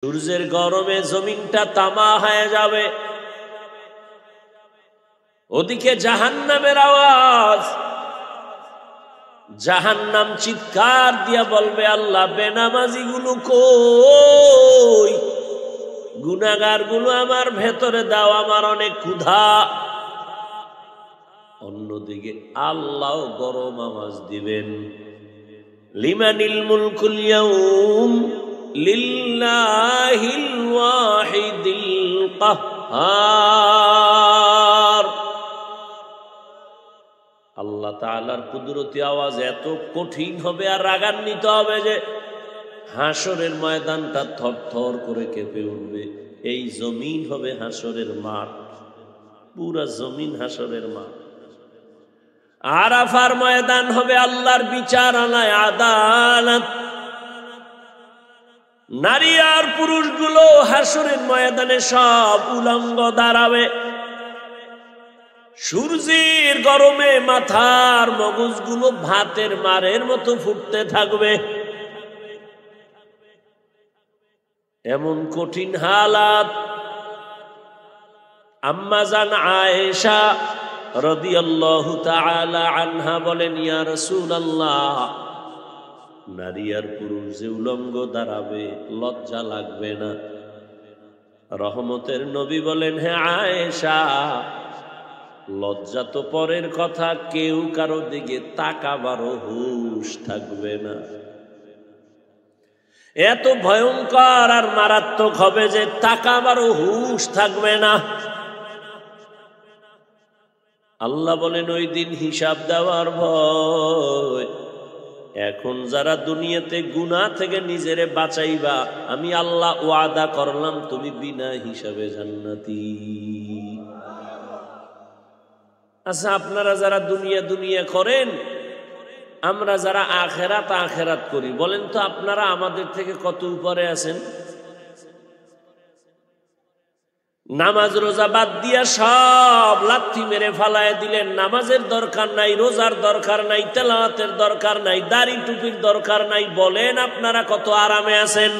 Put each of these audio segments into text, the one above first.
সূর্যের গরমে জমিনটা তামা হয়ে যাবে, ওদিকে জাহান্নামের আওয়াজ। জাহান্নাম চিৎকার দিয়া বলবে, আল্লাহ বেনামাজি গুলো কই, গুনাহগার গুলো আমার ভেতরে দাও, আমার অনেক ক্ষুধা। অন্যদিকে আল্লাহ গরম আওয়াজ দিবেন, লিমানিল মুলকুল ইয়াউম লিল্লাহিল ওয়াহিদিল কাহ্হার। আল্লাহ তাআলার কুদরতি আওয়াজ এত কঠিন হবে আর রাগান্বিত হবে যে হাসরের ময়দানটা থরথর করে কেঁপে উঠবে। এই জমিন হবে হাসরের মাঠ, পুরা জমিন হাসরের মাঠ। আরাফার ময়দান হবে আল্লাহর বিচারালয়, আদালত। নারী আর পুরুষগুলো হাসরের ময়দানে সব উলঙ্গ দাঁড়াবে। সূর্যের গরমে মাথার মগজগুলো ভাতের মারের মতো ফুটতে থাকবে। এমন কঠিন হালাত। আম্মা জান আয়েশা রাদিয়াল্লাহু তাআলা আনহা বলেন, ইয়া রাসূলুল্লাহ, নারী আর পুরুষ যে উলঙ্গ দাঁড়াবে, লজ্জা লাগবে না? রহমতের নবী বলেন, হ্যাঁ আয়েশা, লজ্জা তো পরের কথা, কেউ কারো দিকে তাকাবারও হুঁশ থাকবে না। এত ভয়ঙ্কর আর মারাত্মক হবে যে তাকাবারও হুঁশ থাকবে না। আল্লাহ বলেন, ওই দিন হিসাব দেওয়ার ভয়। এখন যারা দুনিয়াতে গুনাহ থেকে নিজেরে বাঁচাইবা, আমি আল্লাহ ওয়াদা করলাম তুমি বিনা হিসাবে জান্নাতি। আচ্ছা, আপনারা যারা দুনিয়া দুনিয়া করেন, আমরা যারা আখেরাত আখেরাত করি, বলেন তো আপনারা আমাদের থেকে কত উপরে আছেন? নামাজ রোজা বাদ দিয়া সব লাথি মেরে ফালায় দিলেন। নামাজের দরকার নাই, রোজার দরকার নাই, তেলাওয়াতের দরকার নাই, দাড়ি টুপির দরকার নাই। বলেন আপনারা কত আরামে আছেন?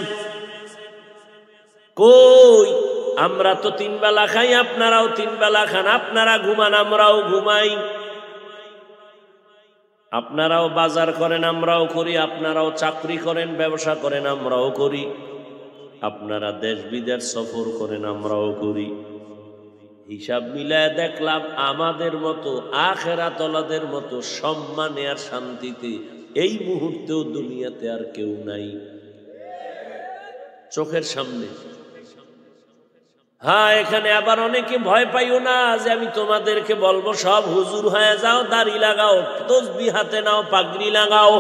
কই, আমরা তো 3 বেলা খাই, আপনারাও 3 বেলা খান। আপনারা ঘুমান, আমরাও ঘুমাই। আপনারাও বাজার করেন, আমরাও করি। আপনারাও চাকরি করেন, ব্যবসা করেন, আমরাও করি। আপনারা দেশ বিদেশ সফর করেন, আমরাও করি। হিসাব মিলায় দেখলাম আমাদের মতো আখিরাতওয়ালাদের মতো সম্মানে আর শান্তিতে এই মুহূর্তেও দুনিয়াতে আর কেউ নাই চোখের সামনে। হ্যাঁ, এখানে আবার অনেকে ভয় পাইও না যে আমি তোমাদেরকে বলবো সব হুজুর হয়ে যাও, দাড়ি লাগাও, তসবিহ হাতে নাও, পাগড়ি লাগাও।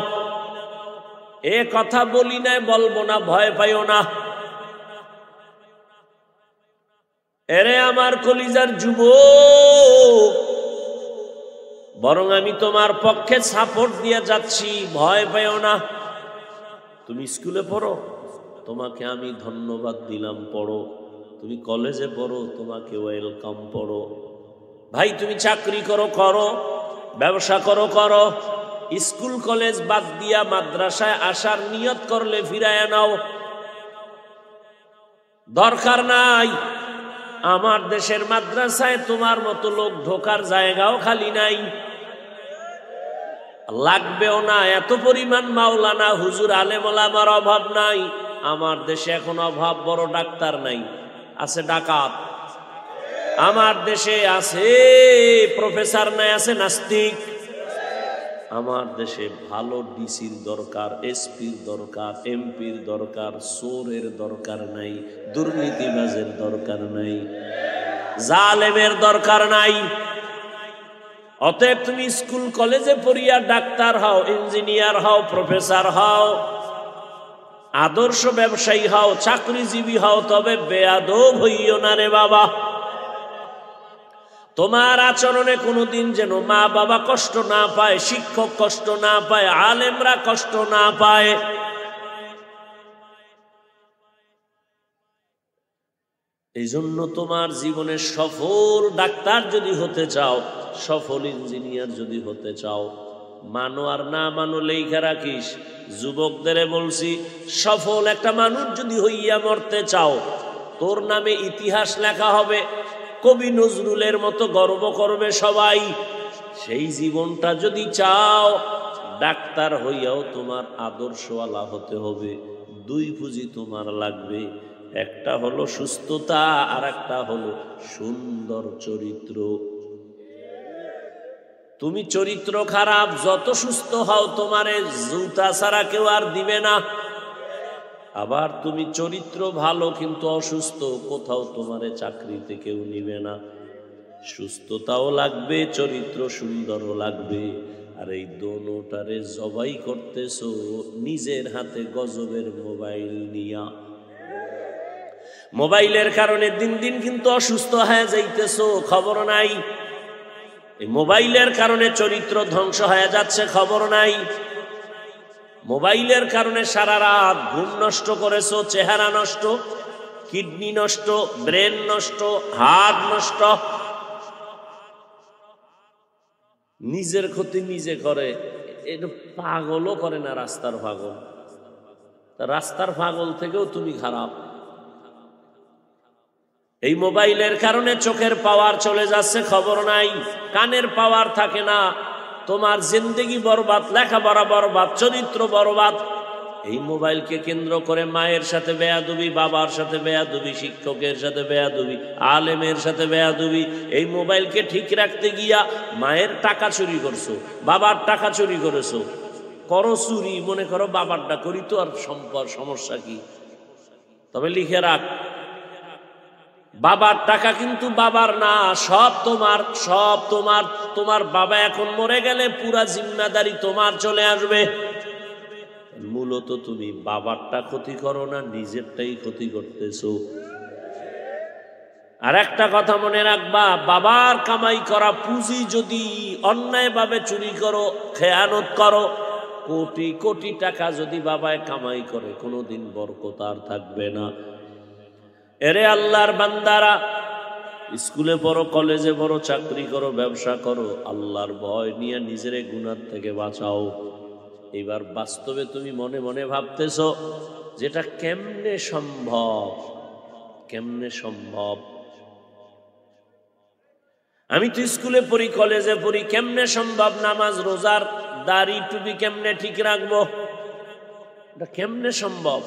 এ কথা বলি নাই, বলবো না, ভয় পাইও না। এরে আমার কলিজার যুবক, বরং আমি তোমার পক্ষে সাপোর্ট দিয়ে যাচ্ছি, ভয় পাইও না। তুমি স্কুলে পড়ো, তোমাকে আমি ধন্যবাদ দিলাম, পড়ো। তুমি কলেজে পড়ো, তোমাকে ওয়েলকাম, পড়ো। ভাই তুমি চাকরি করো, করো। ব্যবসা করো, করো। স্কুল কলেজ বাদ দিয়া মাদ্রাসায় আসার নিয়ত করলে ফিরায় নাও, দরকার নাই। আমার দেশের মাদ্রাসায় তোমার মতো লোক ঢোকার জায়গাও খালি নাই, লাগবেও না। এত পরিমাণ মাওলানা হুজুর আলেম ওলামার অভাব নাই। আমার দেশে এখন অভাব বড় ডাক্তার নাই, আছে ডাকাত। আমার দেশে আছে প্রফেসর নাই, আছে নাস্তিক। আমার দেশে ভালো ডিসির দরকার, এসপির দরকার, এমপির দরকার, চোরের দরকার নাই, দুর্নীতিবাজের দরকার নাই, জালেমের দরকার নাই। অতএব তুমি স্কুল কলেজে পড়িয়া ডাক্তার হও, ইঞ্জিনিয়ার হও, প্রফেসর হও, আদর্শ ব্যবসায়ী হও, চাকরিজীবী হও, তবে বেয়াদব হইও না রে বাবা। তোমার আচরণে কোনোদিন যেন মা বাবা কষ্ট না পায়, শিক্ষক কষ্ট না পায়, আলেমরা কষ্ট না পায়। এই জন্য তোমার জীবনে সফল ডাক্তার যদি হতে চাও, সফল ইঞ্জিনিয়ার যদি হতে চাও, মানো আর না মানো লেখা রাখিস। যুবকদের বলছি, সফল একটা মানুষ যদি হইয়া মরতে চাও, তোর নামে ইতিহাস লেখা হবে, কবি নজরুলের মতো গর্ব করবে সবাই। সেই জীবনটা যদি চাও, ডাক্তার হইয়াও তোমার আদর্শওয়ালা হতে হবে। দুই পুঁজি তোমার লাগবে, একটা হলো সুস্থতা, আর একটা হলো সুন্দর চরিত্র। তুমি চরিত্র খারাপ, যত সুস্থ হও তোমারে জুতা ছাড়া কেউ আর দিবে না। আবার তুমি চরিত্র ভালো কিন্তু অসুস্থ, কোথাও তোমারে চাকরিতে কেউ নিবে না। সুস্থতাও লাগবে, চরিত্র সুন্দরও লাগবে। আর এই দোনোটারে জবাই করতেছো নিজের হাতে গজবের মোবাইল নিয়া। মোবাইলের কারণে দিন দিন কিন্তু অসুস্থ হয়ে যাইতেছো, খবর নাই। এই মোবাইলের কারণে চরিত্র ধ্বংস হয়ে যাচ্ছে, খবর নাই। মোবাইলের কারণে সারা রাত ঘুম নষ্ট করেছো, চেহারা নষ্ট, কিডনি নষ্ট, ব্রেন নষ্ট, হার্ট নষ্ট। নিজের ক্ষতি নিজে করে। এটা পাগলও করে না, রাস্তার পাগল। রাস্তার পাগল থেকেও তুমি খারাপ। এই মোবাইলের কারণে চোখের পাওয়ার চলে যাচ্ছে, খবর নাই। কানের পাওয়ার থাকে না। তোমার জিন্দেগি বরবাদ, লেখাপড়া বরবাদ, চরিত্র বরবাদ। এই মোবাইলকে কেন্দ্র করে মায়ের সাথে বেয়াদবি, বাবার সাথে বেয়াদবি, শিক্ষকের সাথে বেয়াদবি, আলেমের সাথে বেয়াদবি। এই মোবাইলকে ঠিক রাখতে গিয়া মায়ের টাকা চুরি করছো, বাবার টাকা চুরি করেছো। করো চুরি, মনে করো বাবারটা করি তো, আর সমস্যা কি? তবে লিখে রাখ, বাবার টাকা কিন্তু বাবার না, সব তোমার, সব তোমার। তোমার বাবা এখন মরে গেলে পুরা জিম্মাদারি তোমার চলে আসবে। মূলত তুমি বাবারটা ক্ষতি করো না, নিজেরটাই ক্ষতি করতেছো। আর একটা কথা মনে রাখবা, বাবার কামাই করা পুঁজি যদি অন্যায়ভাবে চুরি করো, খেয়ানত করো, কোটি কোটি টাকা যদি বাবায় কামাই করে, কোনোদিন বরকত আর থাকবে না। এরে আল্লাহর বান্দারা, স্কুলে পড়ো, কলেজে পড়ো, চাকরি করো, ব্যবসা করো, আল্লাহর ভয় নিয়ে নিজের গুনাহ থেকে বাঁচাও। এবার বাস্তবে তুমি মনে মনে ভাবতেছো যেটা কেমনে সম্ভব, কেমনে সম্ভব? আমি তো স্কুলে পড়ি, কলেজে পড়ি, কেমনে সম্ভব নামাজ রোজার দাড়ি টুপি কেমনে ঠিক রাখবো? এটা কেমনে সম্ভব?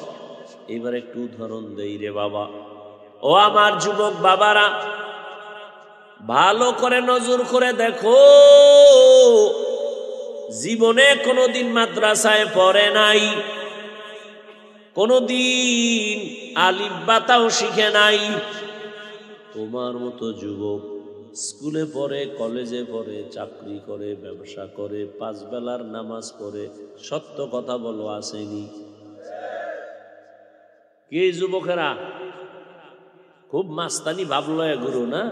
এবার একটু উদাহরণ দেই রে বাবা। ও আমার যুবক বাবারা, ভালো করে নজর করে দেখো, জীবনে কোনোদিন মাদ্রাসায় পড়ে নাই, কোনোদিন আলিফ বাতাও শিখে নাই। তোমার মতো যুবক স্কুলে পড়ে, কলেজে পড়ে, চাকরি করে, ব্যবসা করে, 5 বেলার নামাজ পড়ে, সত্য কথা বলো আসেনি? কে যুবকেরা খুব মাস্তানি ভাবলো গুরু না?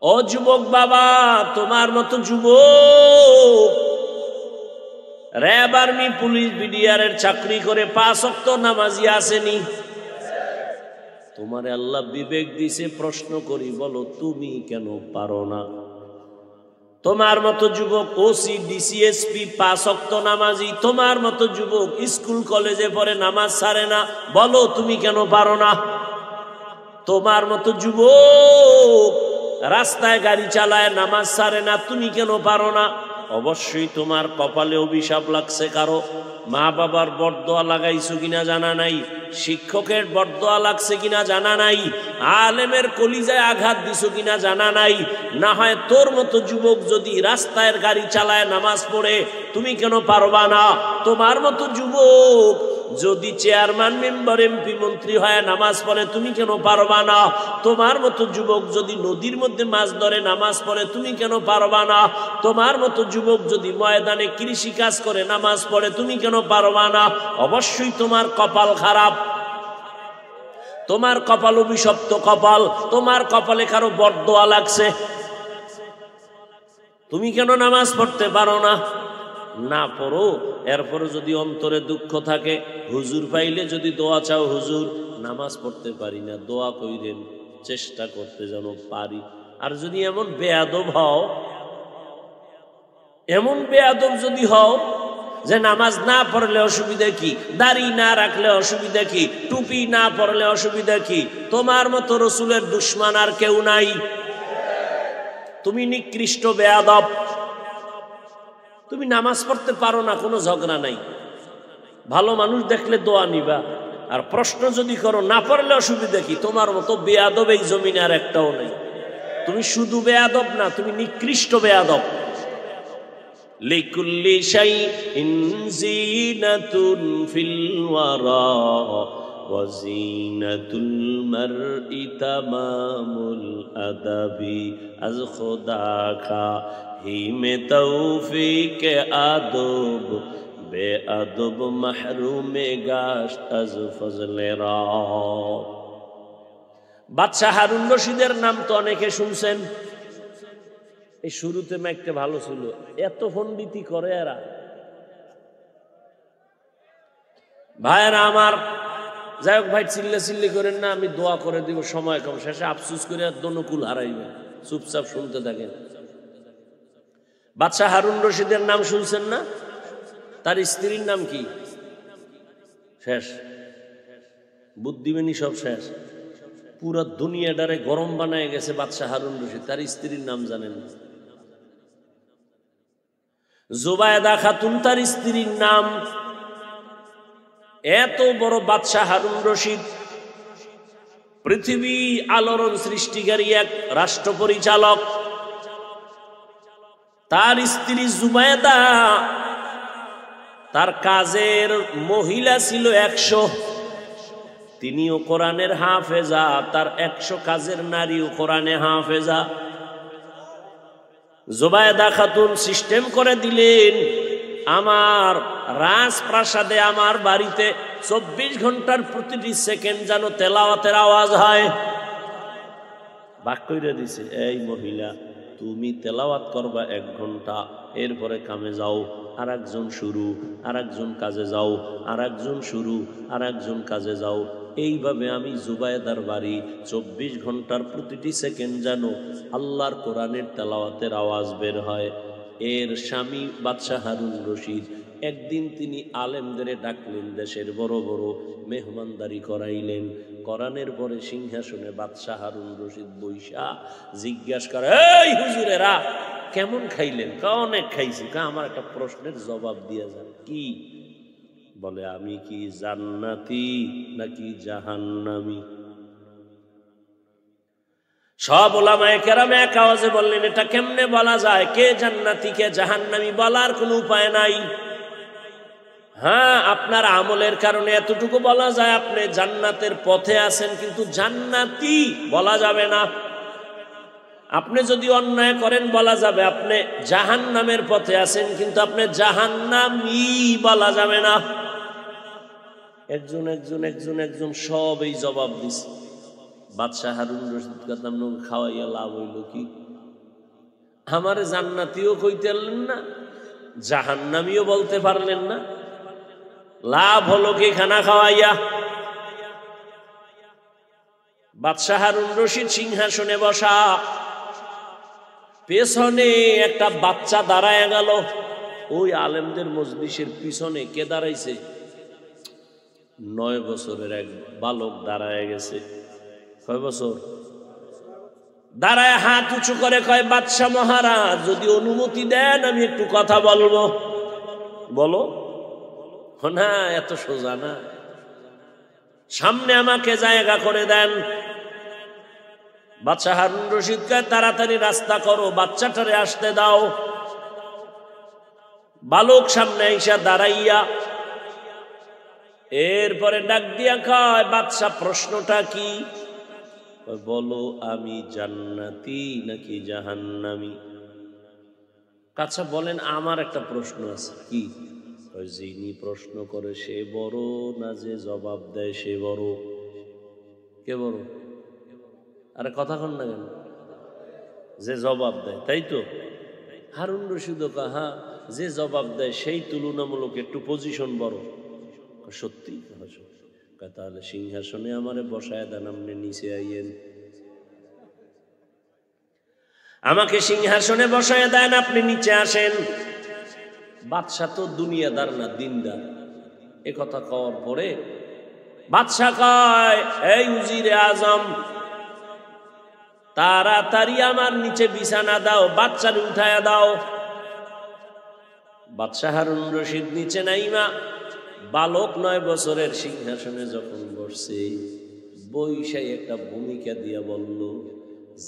ও যুবক বাবা, তোমার মতো যুবক র্যাব, আর্মি, পুলিশ, বিডিআর এর চাকরি করে 5 ওয়াক্ত নামাজি আসেনি? তোমার আল্লাহ বিবেক দিছে, প্রশ্ন করি, বলো তুমি কেন পারো না? তোমার মতো যুবক ওসি, ডিসিএসপি 5 ওয়াক্ত নামাজি, তোমার মতো যুবক স্কুল কলেজে পড়ে নামাজ ছাড়ে না, বলো তুমি কেন পারো না? তোমার মতো যুবক রাস্তায় গাড়ি চালায় নামাজ ছাড়ে না, তুমি কেন পারো না? অবশ্যই তোমার কপালে অভিশাপ লাগছে কারো, মা বাবার বরদোয়া লাগাইছো কিনা জানা নাই, শিক্ষকের বরদোয়া লাগছে কিনা জানা নাই, আলেমের কলিজায় আঘাত দিছো কিনা জানা নাই। না হয় তোর মতো যুবক যদি রাস্তায় গাড়ি চালায় নামাজ পড়ে, তুমি কেন পারবা না? তোমার মতো যুবক যদি চেয়ারম্যান, মেম্বার, এমপি, মন্ত্রী হয় নামাজ পড়ে, তুমি কেন পারবা না? তোমার মতো যুবক যদি নদীর মধ্যে মাছ ধরে নামাজ পড়ে, তুমি কেন পারবা না? তোমার মতো যুবক যদি ময়দানে কৃষি কাজ করে নামাজ পড়ে, তুমি কেন পারবা না? অবশ্যই তোমার কপাল খারাপ, তোমার কপাল অভিশপ্ত কপাল, তোমার কপালে কারো বরদোয়া লাগছে। তুমি কেন নামাজ পড়তে পারো না? না পড়ো, এরপরে যদি অন্তরে দুঃখ থাকে, হুজুর পাইলে যদি দোয়া চাও, হুজুর নামাজ পড়তে পারি না, দোয়া কইরেন, চেষ্টা করতে যেন পারি। আর যদি এমন বেয়াদব হও, এমন বেয়াদব যদি হও যে নামাজ না পড়লে অসুবিধা কি, দাড়ি না রাখলে অসুবিধা কি, টুপি না পড়লে অসুবিধা কি, তোমার মতো রসুলের দুশমান আর কেউ নাই, তুমি নিকৃষ্ট বেয়াদব। তুমি নামাজ পড়তে পারো না, কোনো ঝগড়া নাই, ভালো মানুষ দেখলে দোয়া নিবা। আর প্রশ্ন যদি করো না পড়লে অসুবিধা কি, তোমার মতো বেয়াদব এই জমিনে আর একটাও নেই। তুমি শুধু বেয়াদব না, তুমি নিকৃষ্ট বেয়াদব। লিকুল্লি শাইইন জিনাতুন ফিল ওয়ারা ওয়া জিনাতুল মারই তামামুল আদাবি আজ খোদা খা হিমে তৌফিক আদব বেআদব মাহরুমে গাশ আজ ফজলে রা। বাদশাহ হারুন রশিদের নাম তো অনেকে শুনছেন। এই শুরুতে মাইকটা ভালো ছিল, এত পণ্ডিতি করে এরা। ভাইয়েরা আমার, যাই হোক ভাই, চিল্লি করেন না, আমি দোয়া করে দিব, সময় কম, শেষে আফসুস করে দনুকুল হারাইবে। চুপচাপ শুনতে থাকেন। বাদশাহ হারুন রশিদের নাম শুনছেন না? তার স্ত্রীর নাম কি? শেষ, বুদ্ধিমানী সব শেষ। পুরা দুনিয়াটারে গরম বানায় গেছে বাদশাহ হারুন রশিদ, তার স্ত্রীর নাম জানেন না। জুবায়দা খাতুন তার স্ত্রীর নাম। এত বড় বাদশাহ হারুন রশিদ, পৃথিবী আলোড়ন সৃষ্টিকারী এক রাষ্ট্র পরিচালক। তার স্ত্রী জুবায়দা, তার কাজের মহিলা ছিল 100। তিনিও কোরআনের হাফেজা, তার 100 কাজের নারীও কোরআনে হাফেজা। জুবায়দা খাতুন সিস্টেম করে দিলেন, আমার রাজপ্রাসাদে, আমার বাড়িতে 24 ঘন্টার প্রতিটি সেকেন্ড যেন তেলাওয়াতের আওয়াজ হয়। বাক কইরা দিছে, এই মহিলা, তুমি তেলাওয়াত করবা 1 ঘন্টা, এরপরে কামে যাও, আর একজন শুরু, আর একজন কাজে যাও, আর একজন শুরু, আর একজন কাজে যাও। এইভাবে আমি জুবায়দার বাড়ি 24 ঘন্টার প্রতিটি সেকেন্ড যেন আল্লাহর কোরআনের তেলাওয়াতের আওয়াজ বের হয়। এর স্বামী বাদশাহ হারুন রশিদ একদিন তিনি আলেমদের ডাকলেন, দেশের বড় বড় মেহমানদারি করাইলেন। কোরআনের পরে সিংহাসনে বাদশাহ হারুন রশিদ বৈশা জিজ্ঞাসা করে, এই হুজুরেরা কেমন খাইলেন? অনেক খাইছি। আমার একটা প্রশ্নের জবাব দিয়ে যান। কি? বলে, আমি কি জান্নাতি নাকি জাহান্নামী? সব উলামায়ে কেরাম এক আওয়াজে বললেন, এটা কেমনে বলা যায়? কে জান্নাতি কে জাহান্নামী বলার কোনো উপায় নাই। হ্যাঁ, আপনার আমলের কারণে এতটুকু বলা যায়, আপনি জান্নাতের পথে আছেন, কিন্তু জান্নাতি বলা যাবে না। আপনি যদি অন্যায় করেন বলা যাবে আপনি জাহান্নামের পথে আছেন, কিন্তু আপনি জাহান্নামী বলা যাবে না। একজন একজন একজন একজন সব এই জবাব দিছে। বাদশাহ হারুন রশিদ কাতাম খাওয়াইয়া লাভ হইল কি? আমারে জান্নাতিও কইতে পারলেন না, জাহান্নামীও বলতে পারলেন না, লাভ হলো কি খানা খাওয়াইয়া? বাদশাহ হারুন রশিদ সিংহাসনে বসা, পেছনে একটা বাচ্চা দাঁড়ায় গেল। ওই আলেমদের মজলিসের পিছনে কে দাঁড়াইছে? 9 বছরের এক বালক দাঁড়ায় গেছে। কয় বছর? দাঁড়ায় হাত উঁচু করে কয়, বাদশাহ মহারাজ যদি অনুমতি দেন আমি একটু কথা বলবো। বলো। না, এত সোজা না, সামনে আমাকে জায়গা করে দেন। বাদশাহ হারুন রশিদ কয়, তাড়াতাড়ি রাস্তা করো, বাচ্চাটারে আসতে দাও। বালক সামনে আইসা দাঁড়াইয়া এরপরে ডাক দিয়া কয়, বাদশাহ প্রশ্নটা কি? বলো, আমি জান্নাতি নাকি জাহান্নামী? আচ্ছা বলেন, আমার একটা প্রশ্ন আছে। কি? যিনি প্রশ্ন করে সে বড় না যে জবাব দেয় সে বড়? কে বড়? আরে কথা কন না কেন? যে জবাব দেয়, তাই তো? হারুন রশিদ কাহা, যে জবাব দেয় সেই তুলনামূলক একটু পজিশন বড়। সত্যি? তাহলে সিংহাসনে আমারে বসায় দেন, আপনি নিচে আইয়েন। আমাকে সিংহাসনে বসায় দেন, আপনি নিচে আসেন। বাদশা তো দুনিয়াদার না, দিনদার। এ কথা কওয়ার পরে বাদশা কয়, এই উজিরে আজম, তাড়াতাড়ি আমার নিচে বিছানা দাও, বাচ্চার উঠায়া দাও। বাদশা হারুন রশিদ নিচে নাইমা বালক 9 বছরের সিংহাসনে যখন বসছে, বৈশাই একটা ভূমিকা দিয়া বলল,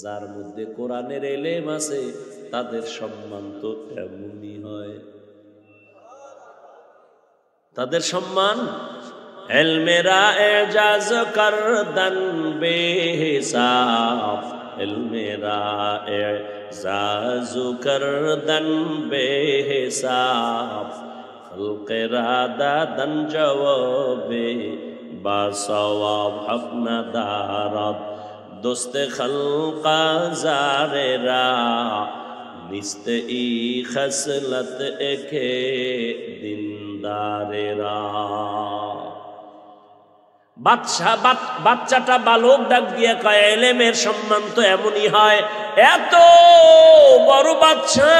যার মধ্যে কোরআনের এলেম আছে তাদের সম্মান তো এমনই হয়। তাদের সম্মান এলমেরা এজাজ করদন বেহিসাব, এলমেরা এজাজ করদন বেহিসাব, খলকেরা দাদন জওয়াবে বাসওয়াব আপনা দারাত, দোস্তে খলকা জারেরা নিস্তে ই খসলত একে দিনদারেরা। বাচ্চাটা বালক ডাক দিয়ে কয়, এলেমের সম্মান তো এমনই হয়। এত বড় বাচ্চা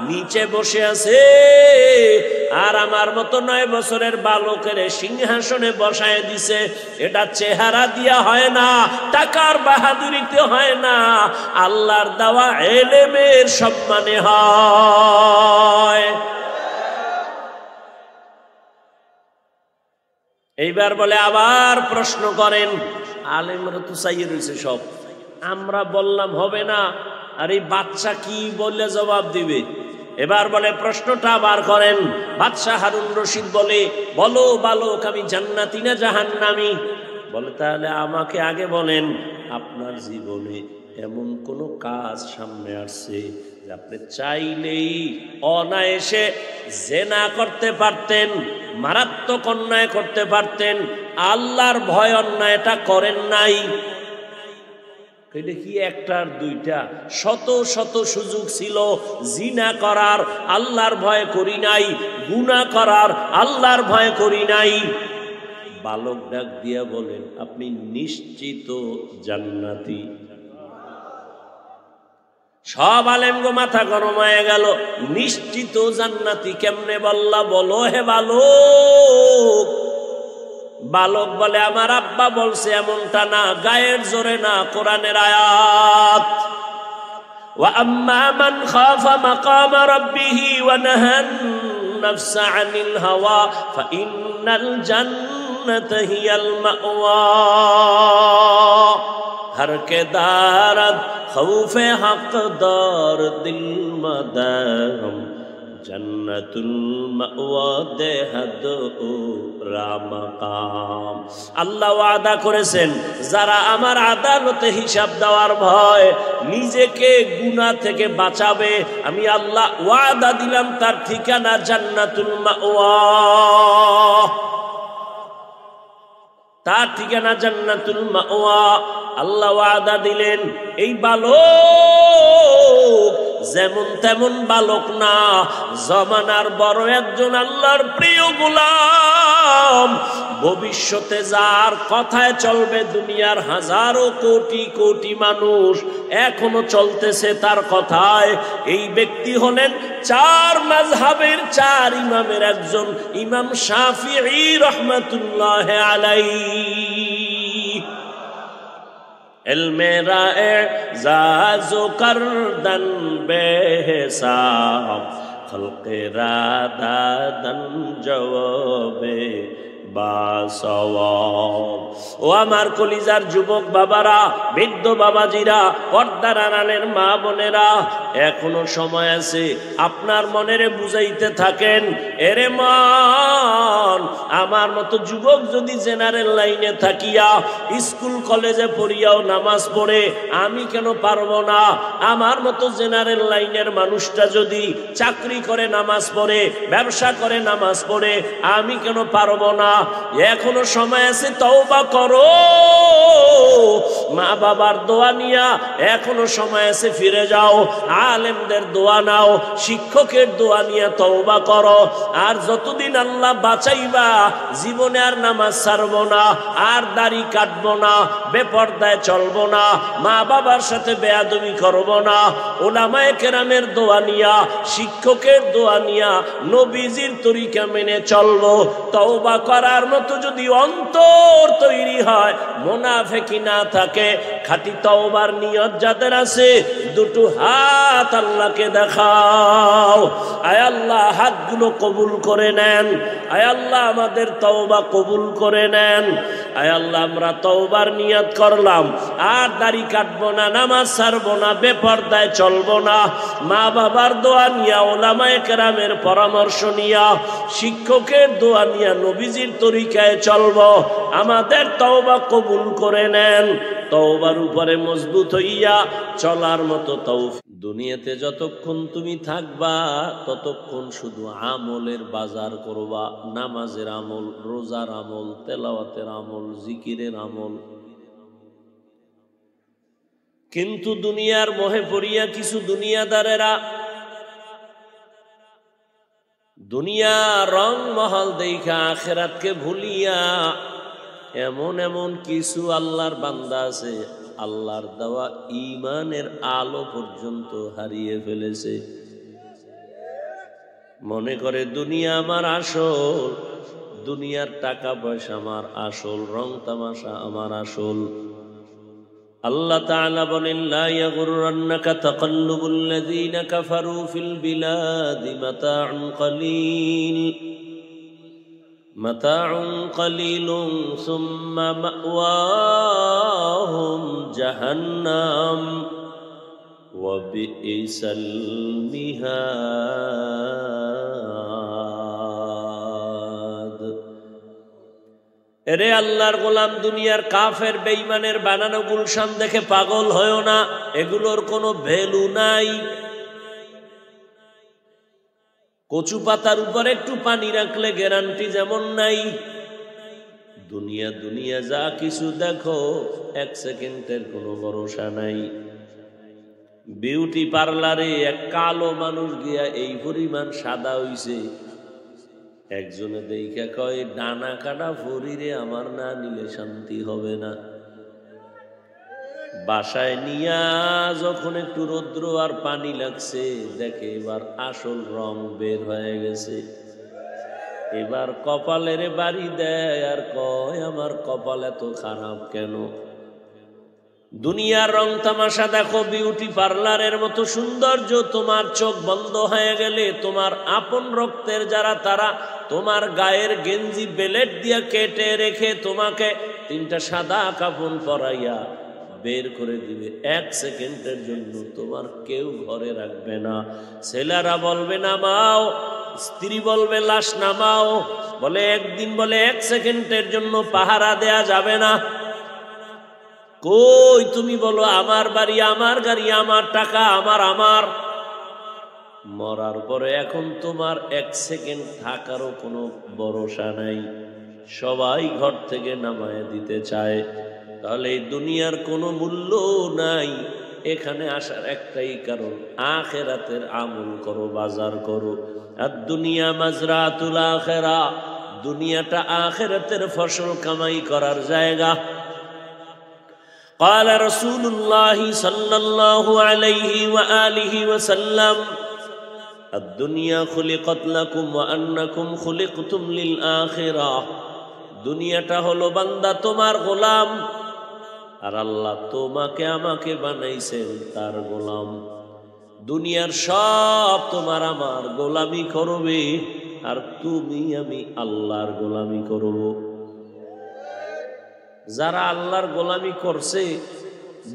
নিচে বসে আছে, আর আমার মতো 9 বছরের বালকের সিংহাসনে বসায় দিছে। এটা চেহারা দিয়া হয় না, টাকার বাহাদুরিতে হয় না, আল্লাহর দেওয়া এলেমের সম্মানে হয়। এইবার বলে আবার প্রশ্ন করেন, আলেমরা তো চাইয়ে রয়েছে সব, আমরা বললাম হবে না, আর এই বাচ্চা কি বললে জবাব দিবে? এবার বলে প্রশ্নটা আবার করেন। বাদশা হারুন রশিদ বলে, বলো বালক, আমি জান্নাতি না জাহান্নামী? বলে তাহলে আমাকে আগে বলেন, আপনার জীবনে এমন কোন কাজ সামনে আসছে যে আপনি চাইলেই অনায়াসে জেনা করতে পারতেন, মারাত্মক অন্যায় করতে পারতেন, আল্লাহর ভয় অন্যায়টা করেন নাই? এটা কি একটার দুইটা? শত শত সুযোগ ছিল জিনা করার, আল্লাহর ভয় করি নাই, গুনাহ করার, আল্লাহর ভয় করি নাই। বালক ডাক দিয়া বলেন, আপনি নিশ্চিত জান্নাতি। সব আলেমগো মাথা গরম হয়ে গেল, নিশ্চিত জান্নাতি কেমনে বললা? বলো হে বালক। বালক বলে, আমার আব্বা বলছে, এমনটা না, গায়ের জোরে না, কোরআনের আয়াত। ওয়া আম্মা মান খাফা মাকাম রাব্বিহি ওয়া নাহান নাফসা আনিল হাওয়া ফাইন্নাল জান্নাতা হিয়াল মাওয়া। हर के दारद खौफे हकदार दिल मदम जन्नतुल मावा देहद রামাকাম। আল্লাহ ওয়াদা করেছেন, যারা আমার আদালতে হিসাব দেওয়ার ভয় নিজেকে গুনাহ থেকে বাঁচাবে, আমি আল্লাহ ওয়াদা দিলাম তার ঠিকানা জান্নাতুল মাওয়া, তার ঠিকানা জান্নাতুল মাওয়া। আল্লাহ ওয়াদা দিলেন। এই বালক যেমন তেমন বালক না, জমানার বড় একজন আল্লাহর প্রিয় গোলাম। ভবিষ্যতে যার কথায় চলবে দুনিয়ার হাজারো কোটি কোটি মানুষ, এখনো চলতেছে তার কথায়। এই ব্যক্তি হলেন 4 মাযহাবের 4 ইমামের একজন, ইমাম শাফিঈ রাহমাতুল্লাহ আলাইহি। এলমেরা এজাজু করদন বেহিসাব, খলকেরা দাদন জওয়াবে বাসওয়াব। ও আমার কলিজার যুবক বাবারা, বৃদ্ধ বাবাজিরা, পর্দার আড়ালের মা বোনেরা, এখনো সময় আছে। আপনার মনেরে বুঝাইতে থাকেন, এরে মন, আমার মতো যুবক যদি জেনারেল লাইনে থাকিয়া স্কুল কলেজে পড়িয়াও নামাজ পড়ে, আমি কেন পারবো না? আমার মতো জেনারেল লাইনের মানুষটা যদি চাকরি করে নামাজ পড়ে, ব্যবসা করে নামাজ পড়ে, আমি কেন পারবো না? এখনো সময় আছে, তওবা করো। মা বাবার দোয়া নিয়া এখনো সময় আছে, ফিরে যাও। আলেমদের দোয়া নাও, শিক্ষকের দোয়া নিয়ে তওবা করো। আর যতদিন আল্লাহ বাঁচাইবা জীবনে আর নামাজ ছাড়বো না, আর দাড়ি কাটবো না, বেপর্দায় চলবো না, মা বাবার সাথে বেয়াদবি করবো না, উলামায়ে কেরামের দোয়া নিয়া, শিক্ষকের দোয়া নিয়া, নবীজির তরিকা মেনে চলবো। তওবা করার মতো যদি অন্তর তৈরি হয়, মুনাফিকি না থাকে, খাঁটি তওবার নিয়ত যাদের আছে, দুটো হাত আল্লাহকে দেখাও। আয় আল্লাহ, হাতগুলো কবুল করে নেন। আয় আল্লাহ, আমাদের তওবা কবুল করে নেন। আয় আল্লাহ, আমরা তওবার নিয়ত করলাম, আর দাড়ি কাটবো না, নামাজ ছাড়বো না, বেপর্দায় চলবো না, মা বাবার দোয়া নিয়া, উলামায়ে কেরামের পরামর্শ নিয়া, শিক্ষকের দোয়া নিয়া, নবীজির তরিকায় চলবো। আমাদের তওবা কবুল করে নেন। তওবার উপরে মজবুত হইয়া চলার মতো তৌফিক। দুনিয়াতে যতক্ষণ তুমি থাকবা ততক্ষণ শুধু আমলের বাজার করবা, নামাজের আমল, রোজার আমল, তেলাওয়াতের আমল, জিকিরের আমল। কিন্তু দুনিয়ার মোহে পড়িয়া কিছু দুনিয়াদারেরা দুনিয়া রং মহল দেখা আখিরাতকে ভুলিয়া এমন এমন কিছু আল্লাহর বান্দা আছে, আল্লাহর দেওয়া ঈমানের আলো পর্যন্ত হারিয়ে ফেলেছে। মনে করে দুনিয়া আমার আসল, দুনিয়ার টাকা পয়সা আমার আসল, রং তামাশা আমার আসল। আল্লাহ তাআলা বলেন, লা ইয়াগুররান্নাকা তাকাল্লুবুল লাযীনা কাফারু ফিল বিলাদি মাতাউন কলিল মাতাউন কলিলুন সুম্মা মাওয়াহুম জাহান্নাম ওয়া বিইসাল মিহাদ। এরে আল্লাহর গোলাম, দুনিয়ার কাফের বেঈমানের বানানো গুলশান দেখে পাগল হয়ো না, এগুলোর কোনো ভ্যালু নাই। কচু পাতার উপর একটু পানি রাখলে গ্যারান্টি যেমন নাই। দুনিয়া দুনিয়া যা কিছু দেখো, এক সেকেন্ডের কোনো ভরসা নাই। বিউটি পার্লারে এক কালো মানুষ গিয়া এই পরিমাণ সাদা হইছে, একজনে দেখা কয়, ডানা কাটা ফরিরে আমার না নিলে শান্তি হবে না। বাসায় নিয়া যখন একটু রৌদ্র আর পানি লাগছে, দেখে এবার আসল রং বের হয়ে গেছে। এবার কপালের বাড়ি দেয় আর কয়, আমার কপাল এত খারাপ কেন? দুনিয়ার রং তামাশা দেখো, বিউটি পার্লারের মতো সৌন্দর্য। তোমার চোখ বন্ধ হয়ে গেলে তোমার আপন রক্তের যারা, তারা তোমার গায়ের গেঞ্জি বেলেট দিয়া কেটে রেখে তোমাকে তিনটা সাদা কাপড় পরাইয়া বের করে দিবে। এক সেকেন্ডের জন্য তোমার কেউ ঘরে রাখবে না। ছেলেরা বলবে নামাও, স্ত্রী বলবে লাশ নামাও, বলে একদিন, বলে এক সেকেন্ডের জন্য পাহারা দেয়া যাবে না। কই তুমি বলো আমার বাড়ি, আমার গাড়ি, আমার টাকা, আমার আমার। মরার পরে এখন তোমার এক সেকেন্ড থাকারও কোনো ভরসা নাই। সবাই ঘর থেকে নামায় দিতে চায়। তাহলে এই দুনিয়ার কোনো মূল্য নাই। এখানে আসার একটাই কারণ, আখিরাতের আমল করো, বাজার করো। আর দুনিয়া মাজরাতুল আখিরা, দুনিয়াটা আখিরাতের ফসল কামাই করার জায়গা। قال رسول الله صلى الله عليه وآله وسلم الدنيا خلقت لكم وأنكم خلقتم للآخرة। দুনিয়াটা হলো বান্দা তোমার গোলাম, আর আল্লাহ তোমাকে আমাকে বানাইছেন তার গোলাম। দুনিয়ার সব তোমার আমার গোলামি করবে, আর তুমি আমি আল্লাহর গোলামি করব। যারা আল্লাহর গোলামি করছে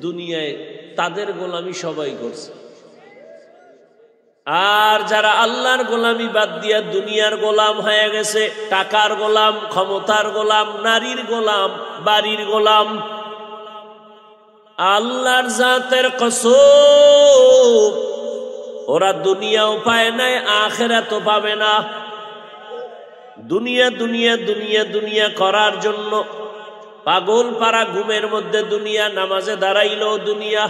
দুনিয়ায়, তাদের গোলামি সবাই করছে। আর যারা আল্লাহর গোলামি বাদ দিয়া দুনিয়ার গোলাম হয়ে গেছে, টাকার গোলাম, ক্ষমতার গোলাম, নারীর গোলাম, বাড়ির গোলাম, আল্লাহর জাতের কসম, ওরা দুনিয়াও পায় নাই, আখিরাতও পাবে না। দুনিয়া দুনিয়া দুনিয়া দুনিয়া করার জন্য পাগল পারা ঘুমের মধ্যে দুনিয়া, নামাজে দাঁড়াইলেও দুনিয়া,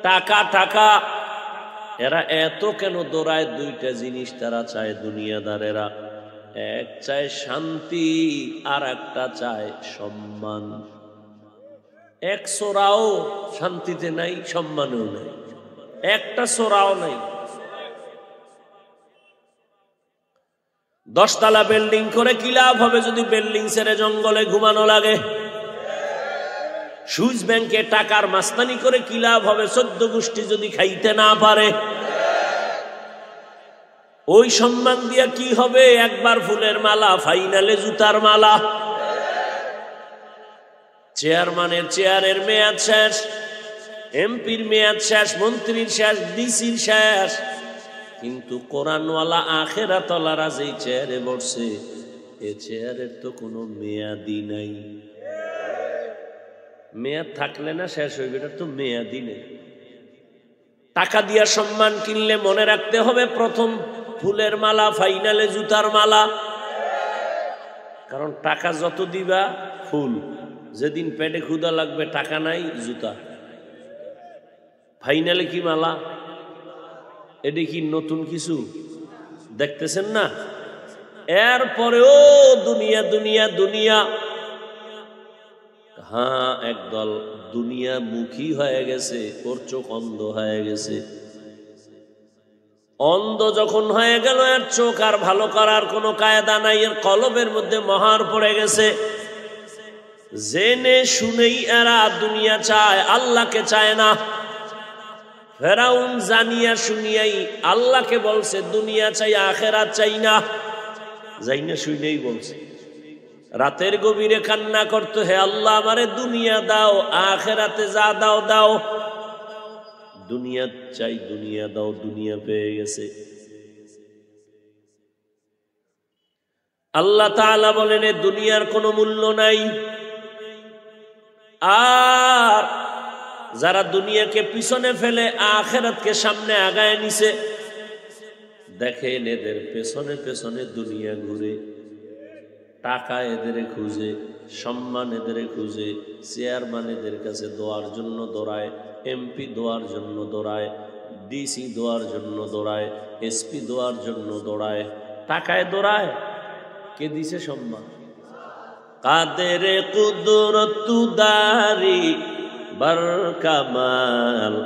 টাকা টাকা, এরা এত কেন দৌড়ায়? দুইটা জিনিস তারা চায় দুনিয়াদারেরা, এক চায় শান্তি আর একটা চায় সম্মান। এক সোরাও শান্তিতে নাই, সম্মানেও নাই, একটা সোরাও নাই। 10 তলা বিল্ডিং করে কি লাভ হবে যদি বিল্ডিং ছেড়ে জঙ্গলে ঘুমানো লাগে? সুইস ব্যাংকে টাকার মাস্তানি করে কি লাভ হবে 14 গোষ্ঠী যদি খাইতে না পারে? ওই সম্মান দিয়া কি হবে? একবার ফুলের মালা, ফাইনালে জুতার মালা। চেয়ারম্যানের চেয়ারের মেয়াদ শেষ, এমপির মেয়াদ শেষ, মন্ত্রীর শেষ, ডিসির শেষ, কিন্তু কোরআনওয়ালা আখেরাতওয়ালারা যেই চেয়ারে বসছে এ চেয়ারের তো কোনো মেয়াদি নাই। মেয়াদ থাকলে না শেষ হইবে, এটা তো মেয়াদি নেই। টাকা দিয়া সম্মান কিনলে মনে রাখতে হবে প্রথম ফুলের মালা, ফাইনালে জুতার মালা। কারণ টাকা যত দিবা ফুল, যেদিন পেটে ক্ষুধা লাগবে টাকা নাই জুতা, ফাইনালে কি মালা? এটা কি নতুন কিছু দেখতেছেন না? এরপরেও দুনিয়া দুনিয়া দুনিয়া। হ্যাঁ, একদল দুনিয়া মুখী হয়ে গেছে, ওর চোখ অন্ধ হয়ে গেছে। অন্ধ যখন হয়ে গেল এর চোখ আর ভালো করার কোনো কায়দা নাই, এর কলবের মধ্যে মহার পড়ে গেছে। জেনে শুনেই এরা দুনিয়া চায়, আল্লাহকে চায় না। ফেরাউন জানিয়া শুনিয়াই আল্লাহকে বলছে দুনিয়া চাই, আখেরাত চাই না। যাই না শুনেই বলছে, রাতের গভীরে কান্না করতো, হে আল্লাহ আমারে দুনিয়া দাও, আখেরাতে যা দাও দাও। দুনিয়া চাই, দুনিয়া দাও, দুনিয়া পেয়ে গেছে। আল্লাহ তাআলা বলেন এ দুনিয়ার কোনো মূল্য নাই। আর যারা দুনিয়াকে পিছনে ফেলে আখেরাতকে সামনে আগায় নিছে, দেখেন এদের পেছনে পেছনে দুনিয়া ঘুরে। টাকা এদের খুঁজে, সম্মান এদের খুঁজে, চেয়ারম্যান এদের কাছে দোয়ার জন্য দৌড়ায়, এমপি দোয়ার জন্য দৌড়ায়, ডিসি দোয়ার জন্য দৌড়ায়, এসপি দোয়ার জন্য দৌড়ায়। টাকায় দৌড়ায়, কে দিছে সম্মান? কাদের কুদরত দারি বরকামাল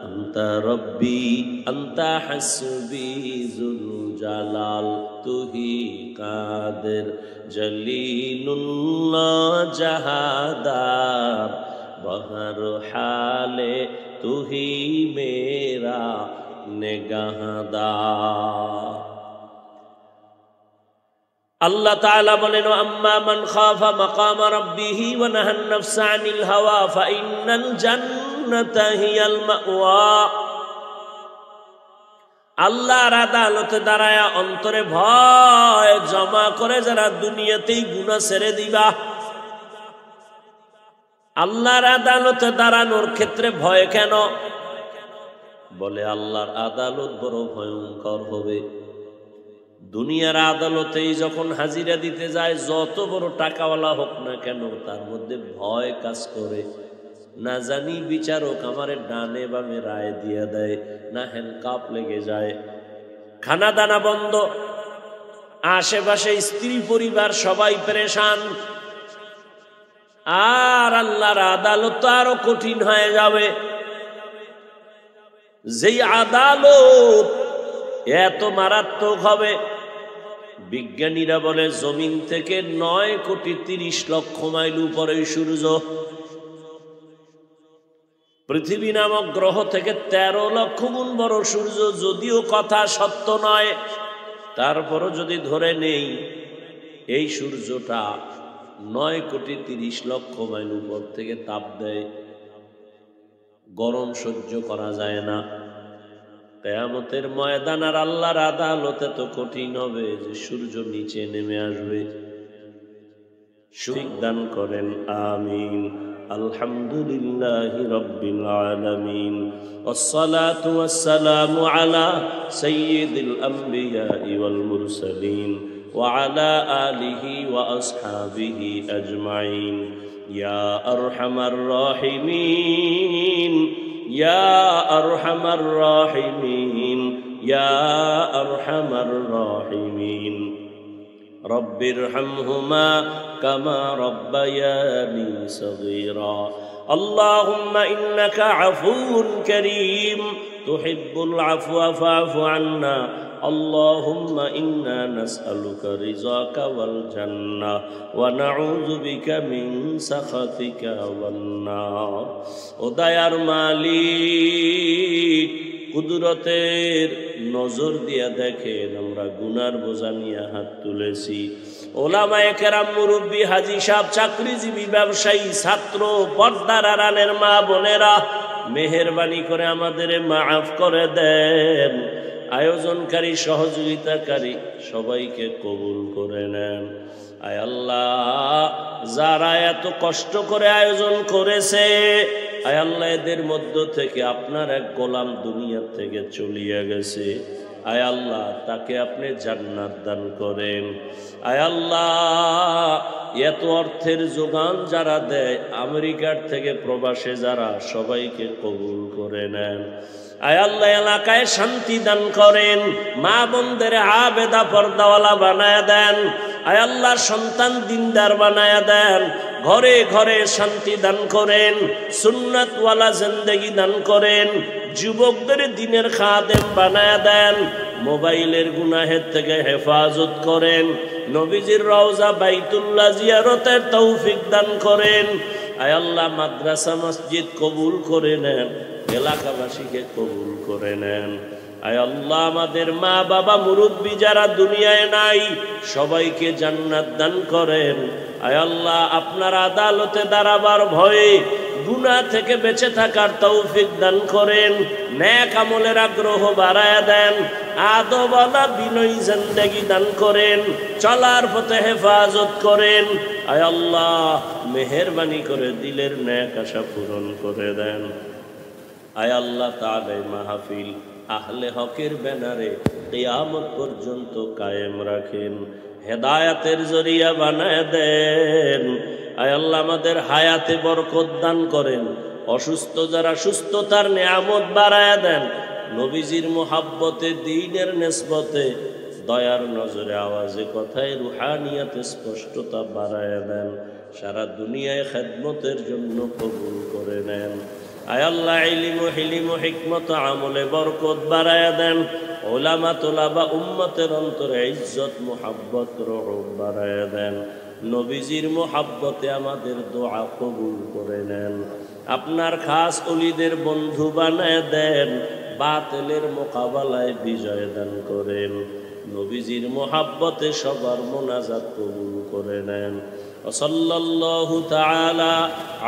আনতা রব্বি আনতা হাসবি জুল জালাল তুহি কাদের জলিলুল্লাহ জাহাদার বহর হালে তুহি মেরা নেগাহদার। আল্লাহ তাআলা বলেন আম্মা মান খাফা মাকামা রাব্বিহি ওয়া নাহান নাফসা আনিল হাওয়া ফাইন্নাল জান্নাতা হিয়াল মাওয়া। আল্লাহর আদালতে দাঁড়ায়া অন্তরে ভয় জমা করে যারা দুনিয়াতেই গুনাহ ছেড়ে দিবা, আল্লাহর আদালতে দাঁড়ানোর ক্ষেত্রে ভয় কেন? বলে আল্লাহর আদালত বড় ভয়ঙ্কর হবে। দুনিয়ার আদালতেই যখন হাজিরা দিতে যায়, যত বড় টাকাওয়ালা হোক না কেন তার মধ্যে ভয় কাজ করে। না জানি বিচারক আমারে ডানে বামে রায় দিয়ে দেয়, না হ্যান্ডকাপ লেগে যায়, খানা দানা বন্ধ, আশেপাশে স্ত্রী পরিবার সবাই পেরেশান। আর আল্লাহর আদালত তো আরো কঠিন হয়ে যাবে। যেই আদালত এত মারাত্মক হবে, বিজ্ঞানীরা বলে জমিন থেকে 9,30,00,000 মাইল উপরে সূর্য, পৃথিবী নামক গ্রহ থেকে 13 লক্ষ গুণ বড় সূর্য। যদিও কথা সত্য নয়, তারপরও যদি ধরে নেই এই সূর্যটা 9,30,00,000 মাইল উপর থেকে তাপ দেয়, গরম সহ্য করা যায় না। কিয়ামতের ময়দান আর আল্লাহর আদালতে তো কঠিন হবে যে সূর্য নিচে নেমে আসবে। সুখ দান করেন, আমিন। আলহামদুলিল্লাহি রাব্বিল আলামিন, ওয়াসসালাতু ওয়াসসালামু আলা সাইয়্যিদিল আমবিয়াই ওয়াল মুরসালিন ওয়া আলা আলিহি ওয়া আসহাবিহি আজমাইন। ইয়া আরহামার রাহিমিন ইয়া আরহামার রাহিমিন ইয়া আরহামার রাহিমিন রব্বিরহামহুমা কামা রব্বায়ানি সগীরা আল্লাহুম্মা ইন্নাকা আফুউন কারীম তুহিব্বুল আফওয়া ফা'ফু আন্না আল্লাহুম্মা ইন্না নাসআলুকা রিযাকা ওয়াল জান্নাহ ওয়া নাউযু বিকা মিন সাখাতিকা ওয়ান নার। ও দয়ার মালিক, কুদরতের নজর দিয়া দেখেন আমরা গুনার বোঝা নিয়ে হাত তুলেছি। ওলামায়ে কেরাম, মুরব্বী, হাজী সাহেব, চাকরিজীবী, ব্যবসায়ী, ছাত্র, পর্দার আড়ালের মা বোনেরা, মেহেরবানি করে আমাদের মাফ করে দেন। আয়োজনকারী, সহযোগিতাকারী সবাইকে কবুল করে নেন। আয় আল্লাহ, যারা এত কষ্ট করে আয়োজন করেছে, আয় আল্লাহ, এদের মধ্য থেকে আপনার এক গোলাম দুনিয়া থেকে চলিয়া গেছে। আয় আল্লাহ, তাকে আপনি জান্নাত দান করেন। আয় আল্লাহ, এত অর্থের যোগান যারা দেয়, আমেরিকার থেকে প্রবাসে যারা, সবাইকে কবুল করে নেন। আয় আল্লাহ, এলাকায় শান্তি দান করেন, মা বোনদের আবেদা পর্দাওয়ালা বানায় দেন। আয় আল্লাহ, সন্তান দিনদার বানায় দেন, ঘরে ঘরে শান্তি দান করেন, সুন্নাতওয়ালা জিন্দেগি দান করেন, যুবকদের দিনের খাদেম বানায় দেন, মোবাইলের গুনাহের থেকে হেফাজত করেন, নবীজির রওজা বাইতুল্লাহ জিয়ারতের তৌফিক দান করেন। আয় আল্লাহ, মাদ্রাসা মসজিদ কবুল করে নেন, এলাকাবাসীকে কবুল করে নেন। আয় আল্লাহ, আমাদের মা বাবা মুরব্বী যারা দুনিয়ায় নাই, সবাইকে জান্নাত দান করেন। আয় আল্লাহ, আপনার আদালতে দাঁড়াবার ভয়ে গুনাহ থেকে বেঁচে থাকার তৌফিক দান করেন, নেক আমলের আগ্রহ বাড়ায়া দেন, আদবওয়ালা বিনয়ী জিন্দেগি দান করেন, চলার পথে হেফাজত করেন। আয় আল্লাহ, মেহেরবানি করে দিলের নেক আশা পূরণ করে দেন। আয় আল্লাহ তাআলা মাহফিল আহলে হকের ব্যানারে কিয়ামত পর্যন্ত কায়েম রাখেন, হেদায়েতের জরিয়া বানায় দেন। আয় আল্লাহ, আমাদের হায়াতে বরকত দান করেন, অসুস্থ যারা সুস্থতার নিয়ামত বাড়ায়া দেন, নবীজির মুহাব্বতে, দ্বীনের নিসবতে, দয়ার নজরে, আওয়াজে, কথায়, রুহানিয়াতে স্পষ্টতা বাড়ায়া দেন। সারা দুনিয়ায় খেদমতের জন্য কবুল করে নেন। আয় আল্লাহ, ইলম, হিলিম, হিকমত, আমলে বরকত বাড়ায়া দেন। ওলামা, তোলাবা, উম্মতের অন্তরে ইজ্জত, মুহাব্বত, রহম বাড়ায়া দেন। নবীজির মুহাব্বতে আমাদের দোয়া কবুল করে নেন। আপনার খাস ওলিদের বন্ধু বানায় দেন, বাতিলের মোকাবেলায় বিজয় দান করেন। নবীজির মুহাব্বতে সবার মোনাজাত কবুল করে নেন। সাল্লাল্লাহু তাআলা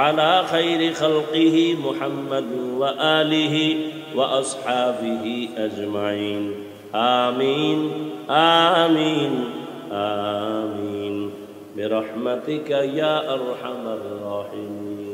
আলা খাইরি খালকিহি মুহাম্মাদ ওয়া আলিহি ওয়া আসহাবিহি আজমাইন। আমিন আমিন আমিন বিরহমাতিকা ইয়া আরহামার রাহিমিন।